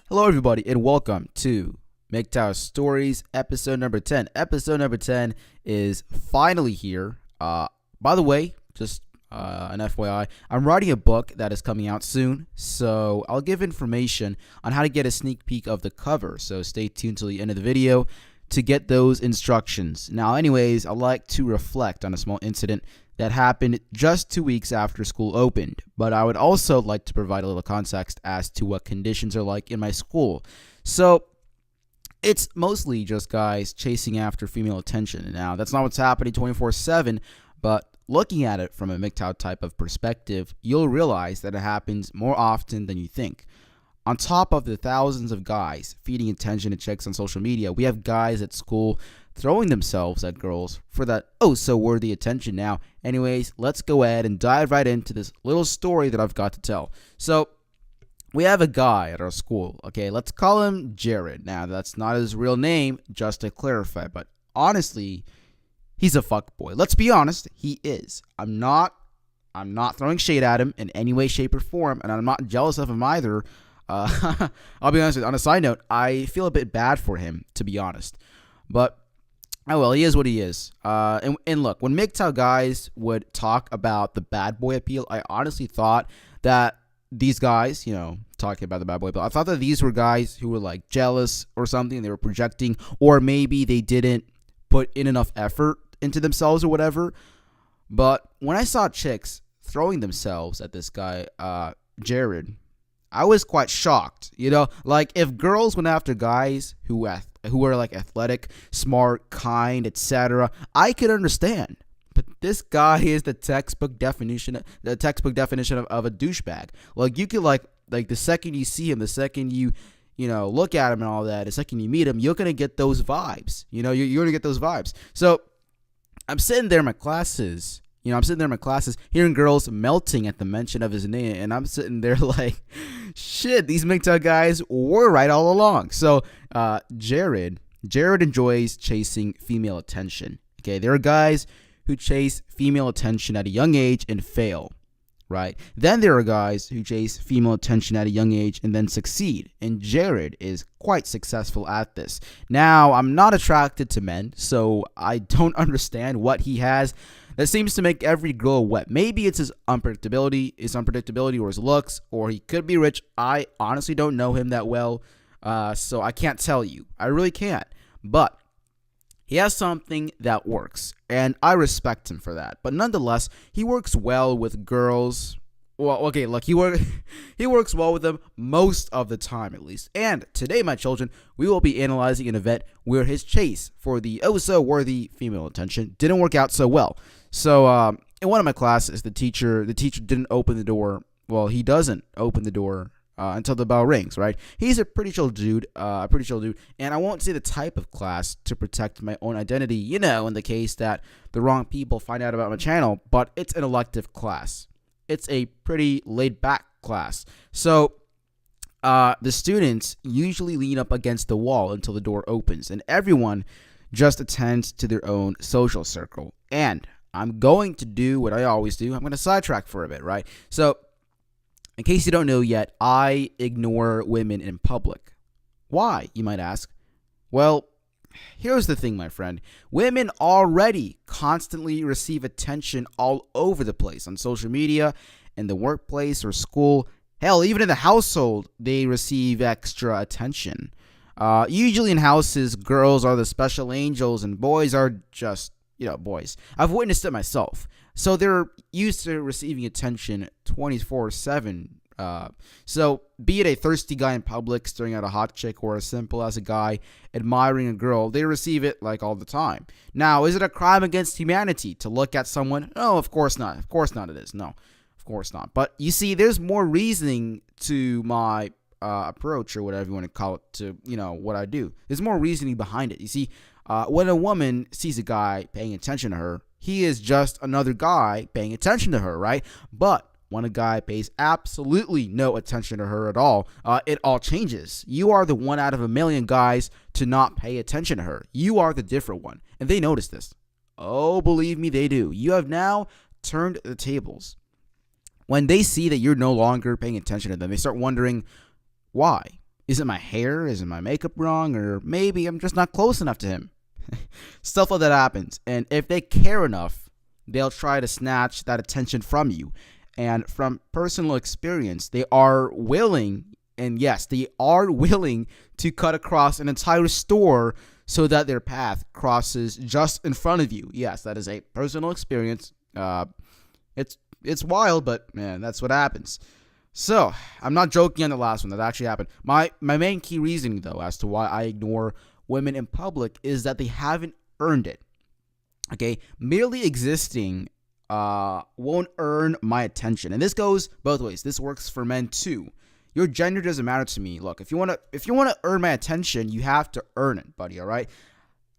Hello, everybody, and welcome to MGTOW Stories, episode number 10. Episode number 10 is finally here. By the way, just an FYI, I'm writing a book that is coming out soon, so I'll give information on how to get a sneak peek of the cover, so stay tuned till the end of the video to get those instructions. Now, anyways, I'd like to reflect on a small incident that happened just 2 weeks after school opened, but I would also like to provide a little context as to what conditions are like in my school. So, it's mostly just guys chasing after female attention. Now, that's not what's happening 24/7, but looking at it from a MGTOW type of perspective, you'll realize that it happens more often than you think. On top of the thousands of guys feeding attention to chicks on social media, we have guys at school throwing themselves at girls for that oh-so-worthy attention. Now, anyways, let's go ahead and dive right into this little story that I've got to tell. So, we have a guy at our school, okay? Let's call him Jared. Now, that's not his real name, just to clarify, but honestly, he's a fuckboy. Let's be honest, he is. I'm not throwing shade at him in any way, shape, or form, and I'm not jealous of him either. I'll be honest with you. On a side note, I feel a bit bad for him, to be honest. But, oh well, he is what he is. And look, when MGTOW guys would talk about the bad boy appeal, I honestly thought that these guys, talking about the bad boy appeal, I thought that these were guys who were like jealous or something. They were projecting, or maybe they didn't put in enough effort into themselves or whatever. But when I saw chicks throwing themselves at this guy, Jared, I was quite shocked. Like if girls went after guys who are like athletic, smart, kind, etc., I could understand. But this guy is the textbook definition of a douchebag. Like you could like the second you see him, the second you look at him and all that, the second you meet him, you're gonna get those vibes. You're gonna get those vibes. So I'm sitting there in my classes. Hearing girls melting at the mention of his name, and I'm sitting there like, shit, these MGTOW guys were right all along. So, Jared enjoys chasing female attention. Okay, there are guys who chase female attention at a young age and fail, right? Then there are guys who chase female attention at a young age and then succeed, and Jared is quite successful at this. Now, I'm not attracted to men, so I don't understand what he has that seems to make every girl wet. Maybe it's his unpredictability or his looks, or he could be rich. I honestly don't know him that well, so I can't tell you. I really can't. But he has something that works, and I respect him for that. But nonetheless, he works well with girls. Well, okay, look, he works well with them most of the time, at least. And today, my children, we will be analyzing an event where his chase for the oh-so-worthy female attention didn't work out so well. So, in one of my classes, the teacher didn't open the door. Well, he doesn't open the door until the bell rings, right? He's a pretty chill dude, and I won't say the type of class to protect my own identity, in the case that the wrong people find out about my channel, but it's an elective class. It's a pretty laid-back class. So, the students usually lean up against the wall until the door opens, and everyone just attends to their own social circle. And I'm going to do what I always do. I'm going to sidetrack for a bit, right? So, in case you don't know yet, I ignore women in public. Why, you might ask? Well, here's the thing, my friend. Women already constantly receive attention all over the place on social media, in the workplace or school. Hell, even in the household, they receive extra attention. Usually in houses, girls are the special angels and boys are just, boys. I've witnessed it myself. So they're used to receiving attention 24/7. So be it a thirsty guy in public staring at a hot chick, or as simple as a guy admiring a girl, they receive it like all the time. Now, is it a crime against humanity to look at someone? No, of course not. Of course not it is. No, of course not. But you see, there's more reasoning to my approach, or whatever you want to call it, to what I do. There's more reasoning behind it. You see, when a woman sees a guy paying attention to her, he is just another guy paying attention to her, right? But when a guy pays absolutely no attention to her at all, it all changes. You are the one out of a million guys to not pay attention to her. You are the different one. And they notice this. Oh, believe me, they do. You have now turned the tables. When they see that you're no longer paying attention to them, they start wondering, why? Is it my hair? Is it my makeup wrong? Or maybe I'm just not close enough to him. Stuff like that happens. And if they care enough, they'll try to snatch that attention from you. And from personal experience, they are willing, and yes, they are willing to cut across an entire store so that their path crosses just in front of you. Yes, that is a personal experience. It's wild, but man, that's what happens. So, I'm not joking on the last one. That actually happened. My main key reasoning, though, as to why I ignore women in public is that they haven't earned it. Okay? Merely existing won't earn my attention. And this goes both ways. This works for men, too. Your gender doesn't matter to me. Look, if you want to earn my attention, you have to earn it, buddy, all right?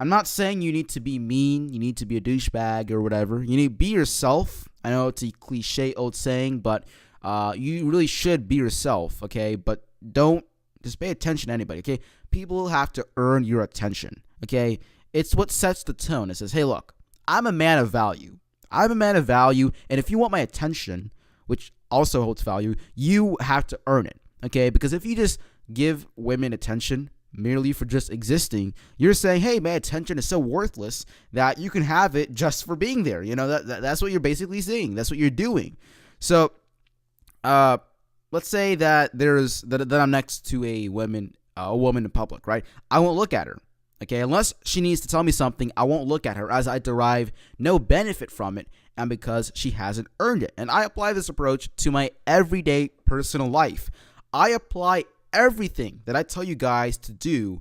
I'm not saying you need to be mean, you need to be a douchebag or whatever. You need to be yourself. I know it's a cliche old saying, but you really should be yourself, okay? But don't just pay attention to anybody, okay? People have to earn your attention, okay? It's what sets the tone. It says, hey, look, I'm a man of value. I'm a man of value, and if you want my attention, which also holds value, you have to earn it, okay? Because if you just give women attention merely for just existing, you're saying, hey, my attention is so worthless that you can have it just for being there. You know, that's what you're basically saying. That's what you're doing. So, let's say that that I'm next to a woman in public, right? I won't look at her. Okay, unless she needs to tell me something, I won't look at her, as I derive no benefit from it, and because she hasn't earned it. And I apply this approach to my everyday personal life. I apply everything that I tell you guys to do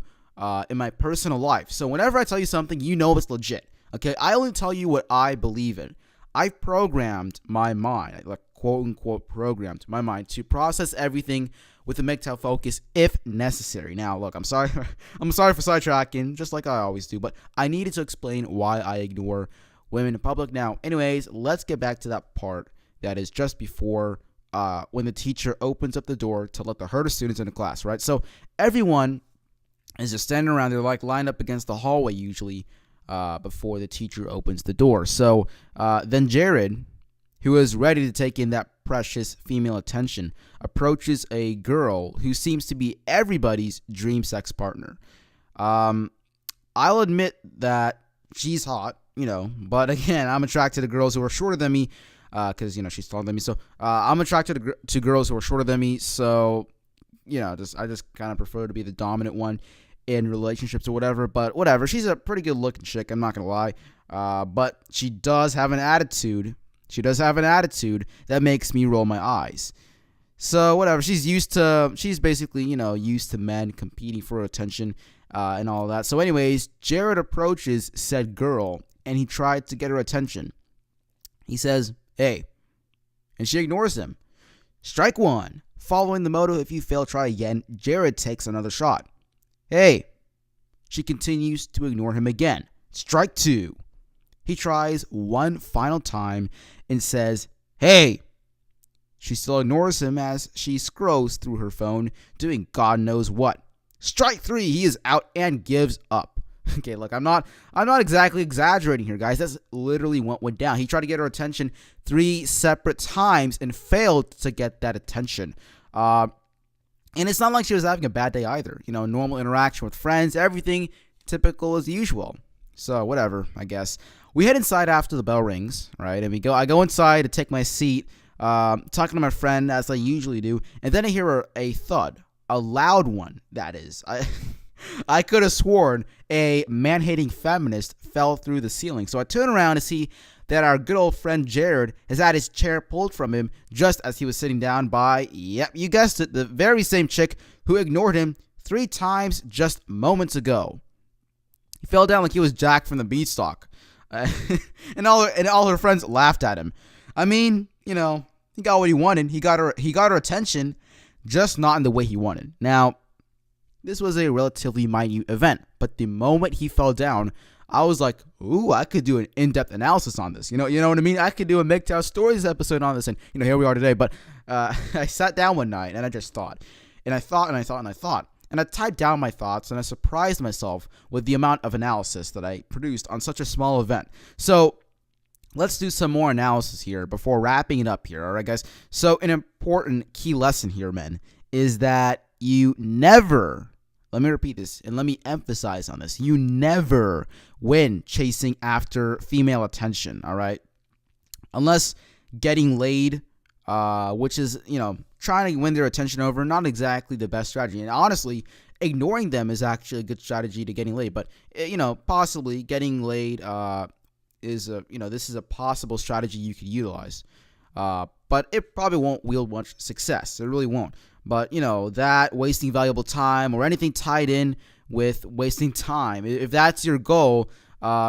in my personal life. So whenever I tell you something, you know it's legit. Okay, I only tell you what I believe in. I've programmed my mind, like quote unquote programmed my mind to process everything with a MGTOW focus if necessary. Now, look, I'm sorry for sidetracking, just like I always do, but I needed to explain why I ignore women in public. Now, anyways, let's get back to that part that is just before when the teacher opens up the door to let the herd of students into class, right? So everyone is just standing around. They're like lined up against the hallway usually before the teacher opens the door. So then Jared, who is ready to take in that precious female attention, approaches a girl who seems to be everybody's dream sex partner. I'll admit that she's hot, but again, I'm attracted to girls who are shorter than me because, she's taller than me. So I'm attracted to girls who are shorter than me. So, I just kind of prefer to be the dominant one in relationships or whatever. But whatever, she's a pretty good looking chick, I'm not going to lie. But she does have an attitude. She does have an attitude that makes me roll my eyes. So whatever, she's basically, used to men competing for attention and all that. So anyways, Jared approaches said girl and he tried to get her attention. He says, hey, and she ignores him. Strike one. Following the motto, if you fail, try again, Jared takes another shot. Hey, she continues to ignore him again. Strike two. He tries one final time and says, hey. She still ignores him as she scrolls through her phone, doing God knows what. Strike three. He is out and gives up. Okay, look, I'm not exactly exaggerating here, guys. That's literally what went down. He tried to get her attention 3 separate times and failed to get that attention. And it's not like she was having a bad day either. Normal interaction with friends, everything typical as usual. So whatever, I guess. We head inside after the bell rings, right? And I go inside to take my seat, talking to my friend as I usually do, and then I hear a thud, a loud one, that is. I could have sworn a man-hating feminist fell through the ceiling. So I turn around to see that our good old friend Jared has had his chair pulled from him just as he was sitting down by, yep, you guessed it, the very same chick who ignored him 3 times just moments ago. He fell down like he was Jack from the Beanstalk. And all her friends laughed at him. I mean, he got what he wanted. He got her attention, just not in the way he wanted. Now, this was a relatively minute event, but the moment he fell down, I was like, ooh, I could do an in-depth analysis on this. You know what I mean? I could do a MGTOW Stories episode on this, and here we are today. But I sat down one night and I just thought, and I thought, and I thought, and I thought. And I typed down my thoughts, and I surprised myself with the amount of analysis that I produced on such a small event. So let's do some more analysis here before wrapping it up here. All right, guys. So an important key lesson here, men, is that you never, let me repeat this and let me emphasize on this, you never win chasing after female attention, all right? Unless getting laid, which is, trying to win their attention over, not exactly the best strategy. And honestly, ignoring them is actually a good strategy to getting laid. But, possibly getting laid this is a possible strategy you could utilize. But it probably won't wield much success. It really won't. But, that wasting valuable time or anything tied in with wasting time, if that's your goal,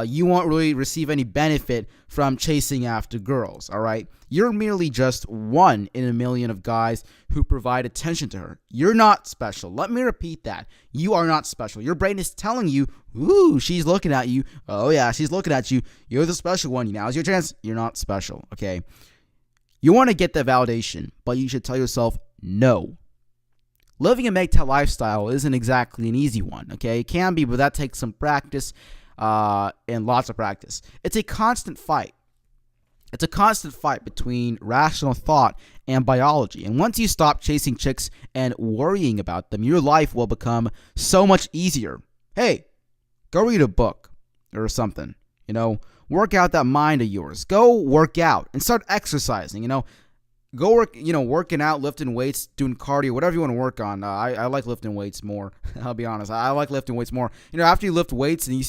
you won't really receive any benefit from chasing after girls, all right? You're merely just one in a million of guys who provide attention to her. You're not special. Let me repeat that. You are not special. Your brain is telling you, ooh, she's looking at you. Oh, yeah, she's looking at you. You're the special one. Now's your chance. You're not special, okay? You want to get that validation, but you should tell yourself no. Living a MGTOW lifestyle isn't exactly an easy one, okay? It can be, but that takes some practice and lots of practice. It's a constant fight. It's a constant fight between rational thought and biology. And once you stop chasing chicks and worrying about them, your life will become so much easier. Hey, go read a book or something. Work out that mind of yours. Go work out and start exercising. Go work, working out, lifting weights, doing cardio, whatever you want to work on. I like lifting weights more. I'll be honest. I like lifting weights more. After you lift weights and you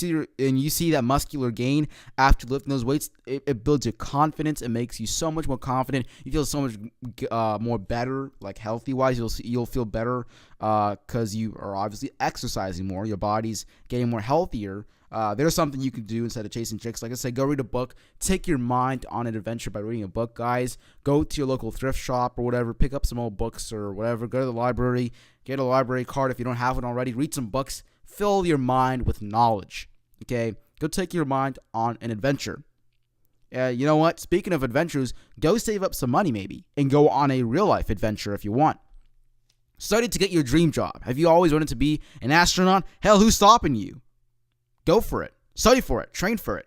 see that muscular gain after lifting those weights, it builds your confidence. It makes you so much more confident. You feel so much more better, like healthy wise. You'll feel better because you are obviously exercising more. Your body's getting more healthier. There's something you can do instead of chasing chicks. Like I said, go read a book. Take your mind on an adventure by reading a book, guys. Go to your local thrift shop or whatever. Pick up some old books or whatever. Go to the library. Get a library card if you don't have one already. Read some books. Fill your mind with knowledge. Okay? Go take your mind on an adventure. You know what? Speaking of adventures, go save up some money maybe and go on a real-life adventure if you want. Study to get your dream job. Have you always wanted to be an astronaut? Hell, who's stopping you? Go for it. Study for it. Train for it.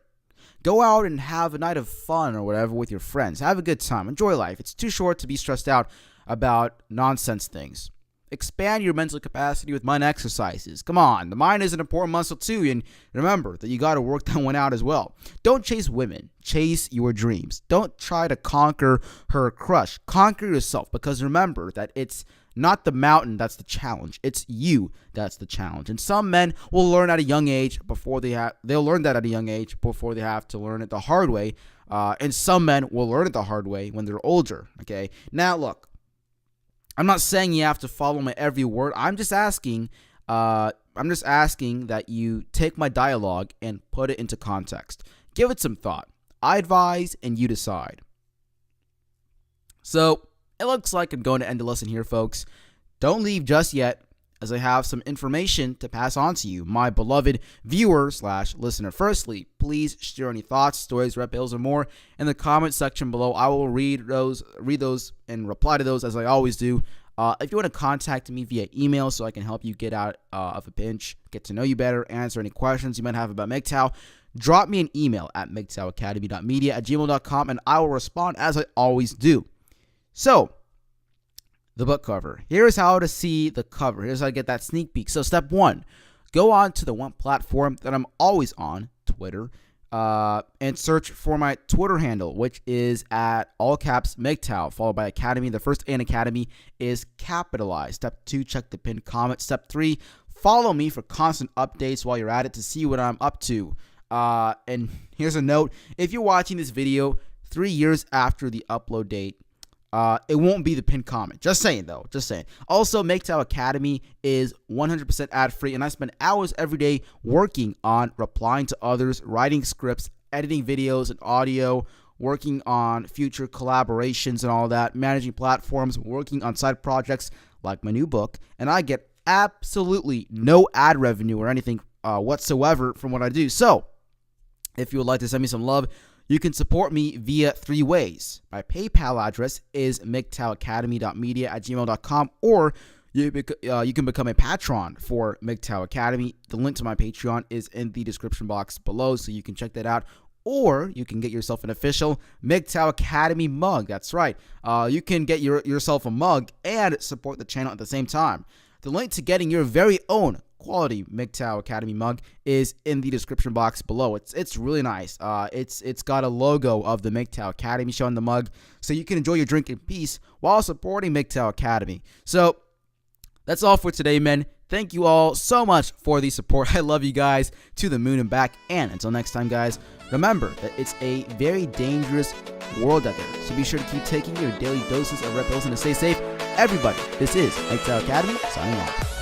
Go out and have a night of fun or whatever with your friends. Have a good time. Enjoy life. It's too short to be stressed out about nonsense things. Expand your mental capacity with mind exercises. Come on. The mind is an important muscle too. And remember that you got to work that one out as well. Don't chase women. Chase your dreams. Don't try to conquer her crush. Conquer yourself, because remember that it's not the mountain that's the challenge. It's you that's the challenge. And some men will learn at a young age they'll learn that at a young age before they have to learn it the hard way. And some men will learn it the hard way when they're older. Okay. Now look, I'm not saying you have to follow my every word. I'm just asking that you take my dialogue and put it into context. Give it some thought. I advise and you decide. So it looks like I'm going to end the lesson here, folks. Don't leave just yet, as I have some information to pass on to you, my beloved viewer/listener. Firstly, please share any thoughts, stories, red pills, or more in the comment section below. I will read those, and reply to those as I always do. If you want to contact me via email so I can help you get out of a pinch, get to know you better, answer any questions you might have about MGTOW, drop me an email at mgtowacademy.media@gmail.com, and I will respond as I always do. So, the book cover. Here's how to see the cover. Here's how to get that sneak peek. So, step one, go on to the one platform that I'm always on, Twitter, and search for my Twitter handle, which is at all caps MGTOW, followed by Academy. The first N Academy is capitalized. Step two, check the pinned comment. Step three, follow me for constant updates while you're at it to see what I'm up to. And here's a note. If you're watching this video 3 years after the upload date, it won't be the pinned comment. Just saying, though. Just saying. Also, MGTOW Academy is 100% ad-free, and I spend hours every day working on replying to others, writing scripts, editing videos and audio, working on future collaborations and all that, managing platforms, working on side projects like my new book, and I get absolutely no ad revenue or anything whatsoever from what I do. So, if you would like to send me some love, you can support me via 3 ways. My PayPal address is mgtowacademy.media@gmail.com, or you can become a patron for MGTOW Academy. The link to my Patreon is in the description box below, so you can check that out. or you can get yourself an official MGTOW Academy mug. That's right. You can get yourself a mug and support the channel at the same time. The link to getting your very own quality MGTOW Academy mug is in the description box below. It's really nice. It's got a logo of the MGTOW Academy show on the mug, so you can enjoy your drink in peace while supporting MGTOW Academy. So that's all for today, men. Thank you all so much for the support. I love you guys to the moon and back. And until next time, guys, remember that it's a very dangerous world out there. So be sure to keep taking your daily doses of red pills and to stay safe. Everybody, this is MGTOW Academy signing off.